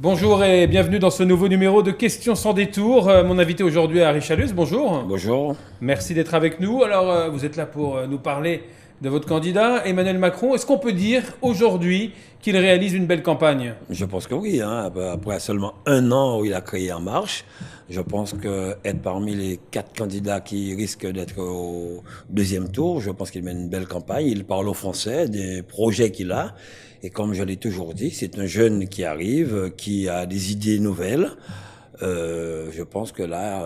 Bonjour et bienvenue dans ce nouveau numéro de Questions sans détour. Mon invité aujourd'hui est Harry Chalus, bonjour. Bonjour. Merci d'être avec nous. Alors, vous êtes là pour nous parler de votre candidat, Emmanuel Macron. Est-ce qu'on peut dire aujourd'hui qu'il réalise une belle campagne? Je pense que oui, hein. Après seulement un an où il a créé En Marche, je pense qu'être parmi les 4 candidats qui risquent d'être au deuxième tour, je pense qu'il mène une belle campagne. Il parle aux Français des projets qu'il a. Et comme je l'ai toujours dit, c'est un jeune qui arrive, qui a des idées nouvelles. Je pense que là,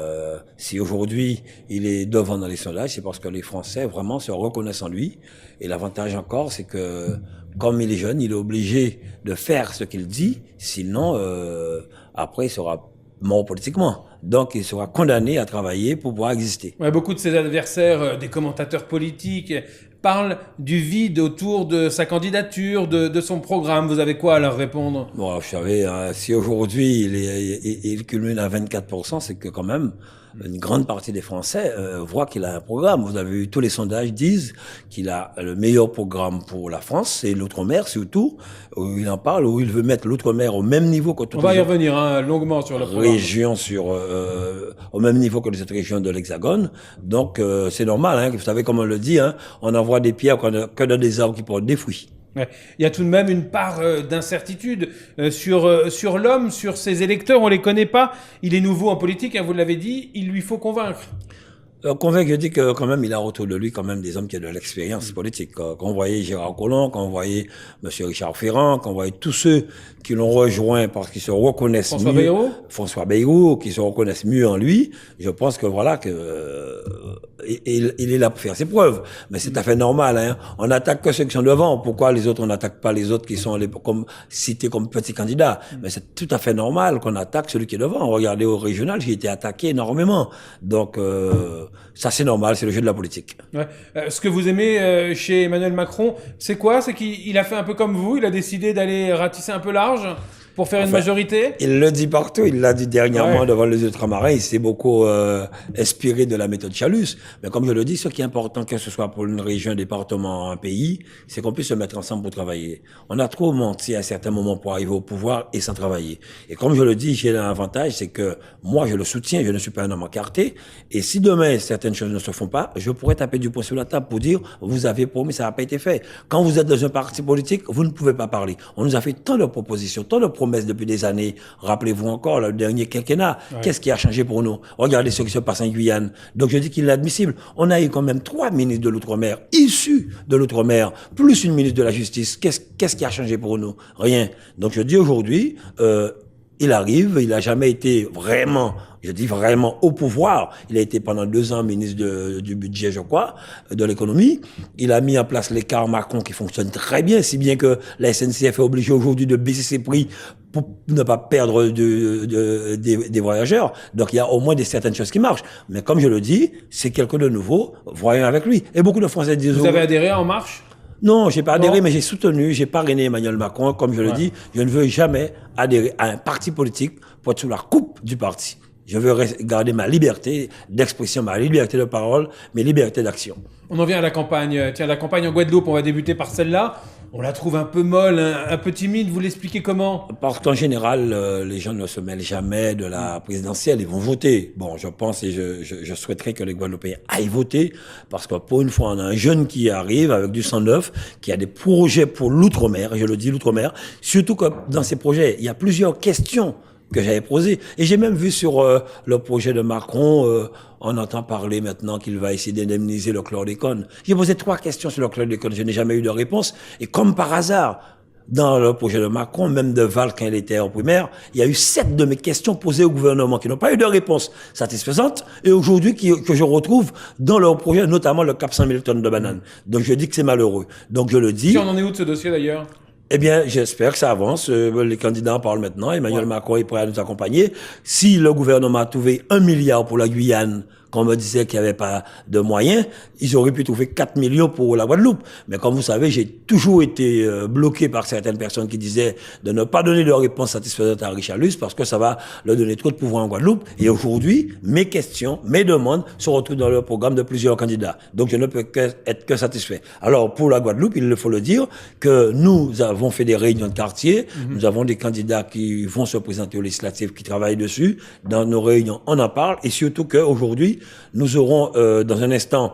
si aujourd'hui il est devant dans les sondages, c'est parce que les Français vraiment se reconnaissent en lui. Et l'avantage encore, c'est que comme il est jeune, il est obligé de faire ce qu'il dit, sinon après il sera mort politiquement. Donc il sera condamné à travailler pour pouvoir exister. Ouais, beaucoup de ses adversaires, des commentateurs politiques, parlent du vide autour de sa candidature, de son programme. Vous avez quoi à leur répondre? Bon, vous savez, si aujourd'hui il culmine à 24%, c'est que quand même une grande partie des Français voient qu'il a un programme. Vous avez vu, tous les sondages disent qu'il a le meilleur programme pour la France, c'est l'outre-mer surtout, où il en parle, où il veut mettre l'outre-mer au même niveau que toutes On va y les revenir longuement sur le programme. régions au même niveau que les autres régions de l'Hexagone. Donc c'est normal, hein, vous savez comme on le dit, hein, on envoie des pierres que dans des arbres qui portent des fruits. Ouais. Il y a tout de même une part d'incertitude sur l'homme, sur ses électeurs. On les connaît pas. Il est nouveau en politique, hein, vous l'avez dit. Il lui faut convaincre. Convaincu, je dis que quand même, il a autour de lui quand même des hommes qui ont de l'expérience politique. Quand on voyait Gérard Collomb, quand on voyait M. Richard Ferrand, quand on voyait tous ceux qui l'ont rejoint parce qu'ils se reconnaissent François mieux. Bayrou François Bayrou, qui se reconnaissent mieux en lui. Je pense que voilà que il est là pour faire ses preuves. Mais c'est tout à fait normal, hein. On n'attaque que ceux qui sont devant. Pourquoi les autres, on n'attaque pas les autres qui sont cités comme petits candidats? Mais c'est tout à fait normal qu'on attaque celui qui est devant. Regardez au régional, j'ai été attaqué énormément. Donc, ça, c'est normal, c'est le jeu de la politique. Ouais. Ce que vous aimez chez Emmanuel Macron, c'est quoi? C'est qu'il a fait un peu comme vous. Il a décidé d'aller ratisser un peu large pour faire une majorité. Il le dit partout, il l'a dit dernièrement devant les Ultramarins, il s'est beaucoup inspiré de la méthode Chalus. Mais comme je le dis, ce qui est important, que ce soit pour une région, un département, un pays, c'est qu'on puisse se mettre ensemble pour travailler. On a trop menti à certains moments pour arriver au pouvoir et sans travailler. Et comme je le dis, j'ai un avantage, c'est que moi, je le soutiens, je ne suis pas un homme encarté. Et si demain, certaines choses ne se font pas, je pourrais taper du poing sur la table pour dire, vous avez promis, ça n'a pas été fait. Quand vous êtes dans un parti politique, vous ne pouvez pas parler. On nous a fait tant de propositions, tant de promesses depuis des années. Rappelez-vous encore le dernier quinquennat. Ouais. Qu'est-ce qui a changé pour nous? Regardez ce qui se passe en Guyane. Donc je dis qu'il est admissible. On a eu quand même 3 ministres de l'Outre-mer issus de l'Outre-mer, plus une ministre de la Justice. Qu'est-ce qui a changé pour nous? Rien. Donc je dis aujourd'hui, il arrive, il n'a jamais été vraiment, je dis vraiment au pouvoir. Il a été pendant 2 ans ministre du budget, je crois, de l'économie. Il a mis en place l'écart Macron qui fonctionne très bien, si bien que la SNCF est obligée aujourd'hui de baisser ses prix pour ne pas perdre des voyageurs. Donc il y a au moins certaines choses qui marchent. Mais comme je le dis, c'est quelqu'un de nouveau, voyons avec lui. Et beaucoup de Français disent... Vous avez adhéré à En Marche? Non, j'ai pas adhéré, mais j'ai soutenu, j'ai parrainé Emmanuel Macron. Comme je le dis, je ne veux jamais adhérer à un parti politique pour être sous la coupe du parti. Je veux garder ma liberté d'expression, ma liberté de parole, mes libertés d'action. On en vient à la campagne. Tiens, la campagne en Guadeloupe, on va débuter par celle-là. On la trouve un peu molle, un peu timide. Vous l'expliquez comment? Parce qu'en général, les gens ne se mêlent jamais de la présidentielle. Ils vont voter. Bon, je pense et je souhaiterais que les Guadeloupéens aillent voter. Parce que pour une fois, on a un jeune qui arrive avec du sang neuf, qui a des projets pour l'outre-mer. Je le dis, l'outre-mer. Surtout que dans ces projets, il y a plusieurs questions que j'avais posées. Et j'ai même vu sur le projet de Macron, on entend parler maintenant qu'il va essayer d'indemniser le chlordécone. J'ai posé 3 questions sur le chlordécone, je n'ai jamais eu de réponse. Et comme par hasard, dans le projet de Macron, même de Val, quand il était en primaire, il y a eu 7 de mes questions posées au gouvernement qui n'ont pas eu de réponse satisfaisante. Et aujourd'hui, que je retrouve dans leur projet, notamment le cap 100 000 tonnes de bananes. Donc je dis que c'est malheureux. Donc je le dis. Si on en est où de ce dossier d'ailleurs? Eh bien, j'espère que ça avance. Les candidats en parlent maintenant. Emmanuel Macron est prêt à nous accompagner. Si le gouvernement a trouvé 1 milliard pour la Guyane, Quand on me disait qu'il n'y avait pas de moyens, ils auraient pu trouver 4 millions pour la Guadeloupe. Mais comme vous savez, j'ai toujours été bloqué par certaines personnes qui disaient de ne pas donner de réponse satisfaisante à Richard Luce parce que ça va leur donner trop de pouvoir en Guadeloupe. Et aujourd'hui, mes questions, mes demandes se retrouvent dans le programme de plusieurs candidats. Donc je ne peux être que satisfait. Alors pour la Guadeloupe, il faut le dire que nous avons fait des réunions de quartier. Nous avons des candidats qui vont se présenter aux législatives, qui travaillent dessus. Dans nos réunions, on en parle. Et surtout qu'aujourd'hui, nous aurons dans un instant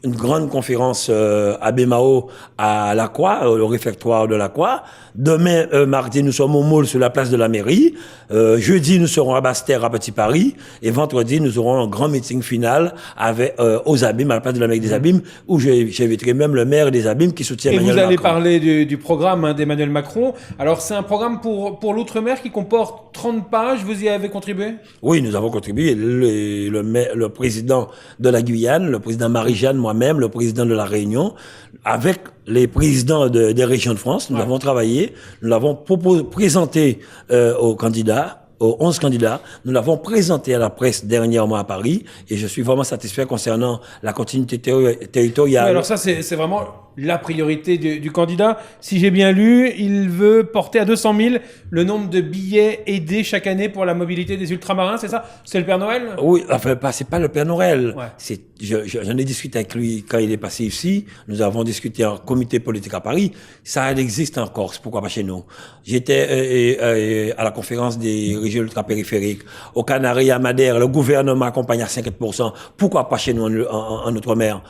une grande conférence à Bémao à La Croix, le réfectoire de La Croix. Demain, mardi, nous sommes au Môle sur la place de la mairie. Jeudi, nous serons à Basse-Terre à Petit Paris. Et vendredi, nous aurons un grand meeting final avec aux Abîmes, à la place de la mairie des Abîmes, où j'inviterai même le maire des Abîmes qui soutient Emmanuel Macron. Et vous allez parler du programme d'Emmanuel Macron. Alors, c'est un programme pour l'outre-mer qui comporte 30 pages. Vous y avez contribué? Oui, nous avons contribué. Le président de la Guyane, le président Marie-Jeanne, moi-même, le président de la Réunion, avec les présidents des régions de France, nous avons travaillé, nous l'avons présenté aux candidats, aux 11 candidats, nous l'avons présenté à la presse dernièrement à Paris, et je suis vraiment satisfait concernant la continuité territoriale. Oui, alors ça, c'est vraiment la priorité du candidat. Si j'ai bien lu, il veut porter à 200 000 le nombre de billets aidés chaque année pour la mobilité des ultramarins, c'est ça? C'est le Père Noël? Oui, enfin, c'est pas le Père Noël. Ouais. J'en ai discuté avec lui quand il est passé ici. Nous avons discuté en comité politique à Paris. Ça existe en Corse, pourquoi pas chez nous? J'étais à la conférence des régions ultrapériphériques. Aux Canaries, à Madère, le gouvernement accompagne à 50%. Pourquoi pas chez nous en Outre-mer?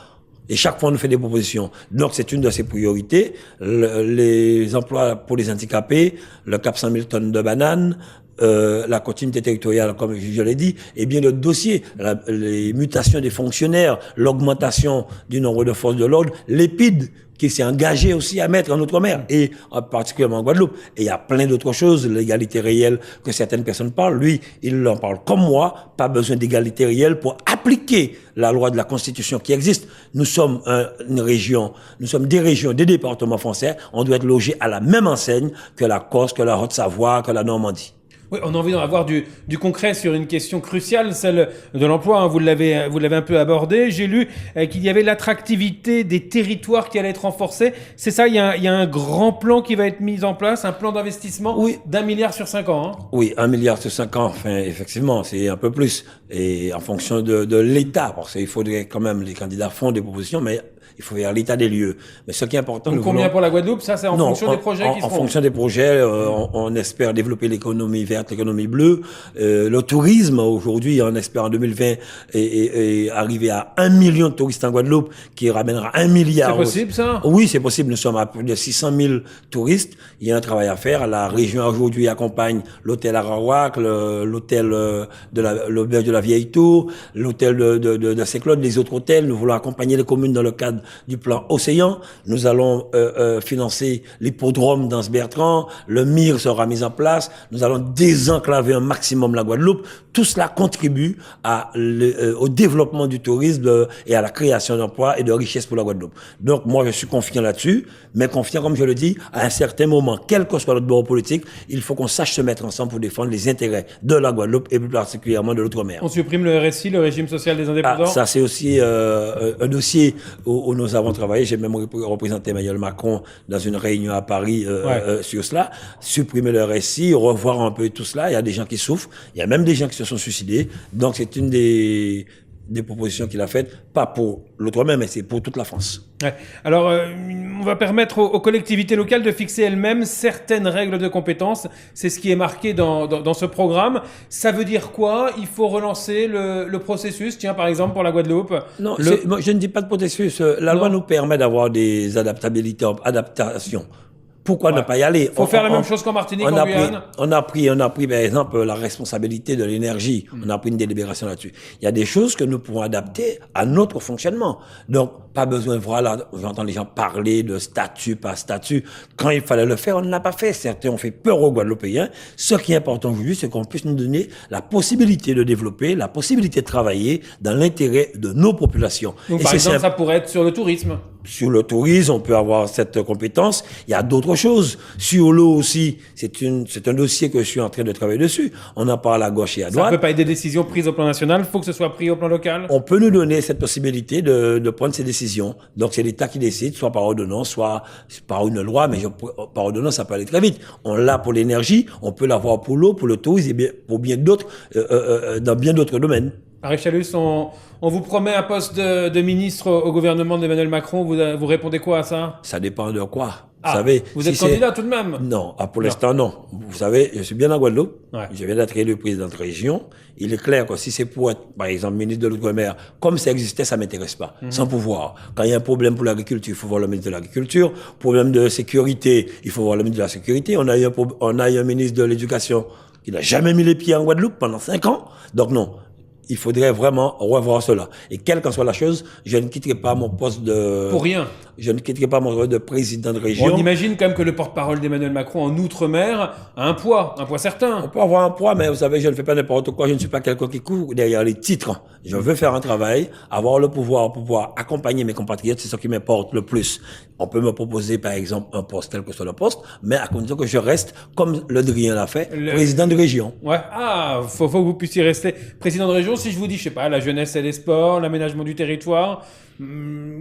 Et chaque fois, on nous fait des propositions. Donc, c'est une de ses priorités. Les emplois pour les handicapés, le cap 100 000 tonnes de bananes, la continuité territoriale, comme je l'ai dit, et bien le dossier, les mutations des fonctionnaires, l'augmentation du nombre de forces de l'ordre, l'EPID, qui s'est engagé aussi à mettre en Outre-mer, et particulièrement en Guadeloupe. Et il y a plein d'autres choses, l'égalité réelle que certaines personnes parlent. Lui, il en parle comme moi, pas besoin d'égalité réelle pour appliquer la loi de la Constitution qui existe. Nous sommes une région, nous sommes des régions, des départements français, on doit être logés à la même enseigne que la Corse, que la Haute-Savoie, que la Normandie. Oui, on a envie d'en avoir du concret sur une question cruciale, celle de l'emploi. Hein. Vous l'avez un peu abordé. J'ai lu qu'il y avait l'attractivité des territoires qui allait être renforcée. C'est ça, il y a un grand plan qui va être mis en place, un plan d'investissement d'1 milliard sur 5 ans. Hein. Oui, 1 milliard sur 5 ans, enfin, effectivement, c'est un peu plus. Et en fonction de l'État, parce qu'il faudrait quand même, les candidats font des propositions, mais il faut faire l'état des lieux. Mais ce qui est important... Donc combien pour la Guadeloupe? Ça, c'est en fonction des projets qui seront... En fonction des projets, on espère développer l'économie verte, l'économie bleue. Le tourisme, aujourd'hui, on espère en 2020 et arriver à 1 million de touristes en Guadeloupe, qui ramènera 1 milliard. C'est possible, ça? Oui, c'est possible. Nous sommes à plus de 600 000 touristes. Il y a un travail à faire. La région, aujourd'hui, accompagne l'hôtel Arawak, l'hôtel l'auberge de la Vieille Tour, l'hôtel de Saint-Claude, les autres hôtels. Nous voulons accompagner les communes dans le cadre du plan Océan. Nous allons financer l'hippodrome d'Anse-Bertrand. Le MIR sera mis en place. Nous allons désenclaver un maximum la Guadeloupe. Tout cela contribue au développement du tourisme et à la création d'emplois et de richesses pour la Guadeloupe. Donc, moi, je suis confiant là-dessus, mais confiant, comme je le dis, à un certain moment, quel que soit notre bord politique, il faut qu'on sache se mettre ensemble pour défendre les intérêts de la Guadeloupe et plus particulièrement de l'outre-mer. On supprime le RSI, le régime social des indépendants? Ça, c'est aussi un dossier où nous avons travaillé. J'ai même représenté Emmanuel Macron dans une réunion à Paris sur cela. Supprimer le RSI, revoir un peu tout cela. Il y a des gens qui souffrent. Il y a même des gens qui se sont suicidés. Donc, c'est une des propositions qu'il a faites, pas pour l'outre-mer, mais c'est pour toute la France. Ouais. Alors, on va permettre aux collectivités locales de fixer elles-mêmes certaines règles de compétences. C'est ce qui est marqué dans ce programme. Ça veut dire quoi? Il faut relancer le processus. Tiens, par exemple, pour la Guadeloupe. Non, moi, je ne dis pas de processus. La loi nous permet d'avoir des adaptations. Pourquoi ne pas y aller? Faut faire la même chose qu'en Martinique, en Guyane. On a pris, par exemple, la responsabilité de l'énergie. On a pris une délibération là-dessus. Il y a des choses que nous pouvons adapter à notre fonctionnement. Donc, pas besoin, voilà, j'entends les gens parler de statut par statut. Quand il fallait le faire, on ne l'a pas fait. Certains ont fait peur aux Guadeloupéens. Ce qui est important aujourd'hui, c'est qu'on puisse nous donner la possibilité de développer, la possibilité de travailler dans l'intérêt de nos populations. Donc, par exemple, ça pourrait être sur le tourisme. Sur le tourisme, on peut avoir cette compétence. Il y a d'autres choses. Sur l'eau aussi, c'est un dossier que je suis en train de travailler dessus. On en parle à gauche et à droite. Ça ne peut pas être des décisions prises au plan national, il faut que ce soit pris au plan local. On peut nous donner cette possibilité de prendre ces décisions. Donc c'est l'État qui décide, soit par ordonnance, soit par une loi, mais par ordonnance, ça peut aller très vite. On l'a pour l'énergie, on peut l'avoir pour l'eau, pour le tourisme et pour bien d'autres, dans bien d'autres domaines. Harry Chalus, on vous promet un poste de ministre au gouvernement d'Emmanuel Macron. Vous répondez quoi à ça? Ça dépend de quoi. Ah, vous savez, vous êtes candidat tout de même? Non, pour l'instant non. Vous savez, je suis bien en Guadeloupe. Ouais. Je viens d'être élu président de région. Il est clair que si c'est pour être, par exemple, ministre de l'Outre-mer, comme ça existait, ça m'intéresse pas. Sans pouvoir. Quand il y a un problème pour l'agriculture, il faut voir le ministre de l'Agriculture. Problème de sécurité, il faut voir le ministre de la Sécurité. On a eu un ministre de l'Éducation qui n'a jamais mis les pieds en Guadeloupe pendant 5 ans. Donc non. Il faudrait vraiment revoir cela. Et quelle qu'en soit la chose, je ne quitterai pas mon poste de... Pour rien. Je ne quitterai pas mon poste de président de région. On imagine quand même que le porte-parole d'Emmanuel Macron en Outre-mer a un poids certain. On peut avoir un poids, mais vous savez, je ne fais pas n'importe quoi. Je ne suis pas quelqu'un qui court derrière les titres. Je veux faire un travail, avoir le pouvoir pour pouvoir accompagner mes compatriotes. C'est ce qui m'importe le plus. On peut me proposer, par exemple, un poste, tel que soit le poste, mais à condition que je reste, comme le Drien l'a fait, président de région. Ouais. Ah, faut que vous puissiez rester président de région. Si je vous dis, je sais pas, la jeunesse et les sports, l'aménagement du territoire,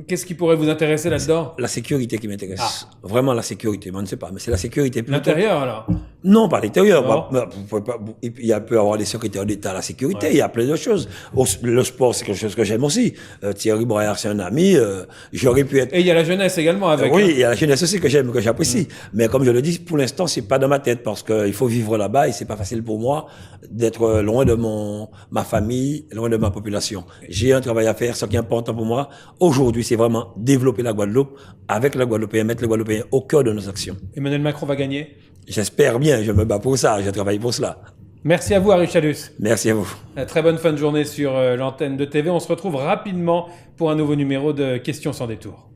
qu'est-ce qui pourrait vous intéresser là-dedans? La sécurité qui m'intéresse. Vraiment la sécurité. Moi, on ne sait pas, mais c'est la sécurité. L'intérieur, alors? Non, pas l'intérieur. Non. Il peut y avoir des secrétaires d'État à la sécurité. Ouais. Il y a plein de choses. Le sport, c'est quelque chose que j'aime aussi. Thierry Braillard, c'est un ami. J'aurais pu être... Et il y a la jeunesse également avec. oui, il y a la jeunesse aussi que j'aime, que j'apprécie. Mais comme je le dis, pour l'instant, c'est pas dans ma tête parce qu'il faut vivre là-bas et c'est pas facile pour moi d'être loin de ma famille, loin de ma population. J'ai un travail à faire. Ce qui est important pour moi aujourd'hui, c'est vraiment développer la Guadeloupe avec la Guadeloupéen, mettre les Guadeloupéens au cœur de nos actions. Emmanuel Macron va gagner? J'espère bien. Je me bats pour ça. Je travaille pour cela. Merci à vous, Harry Chalus. Merci à vous. Très bonne fin de journée sur l'antenne de TV. On se retrouve rapidement pour un nouveau numéro de Questions sans détour.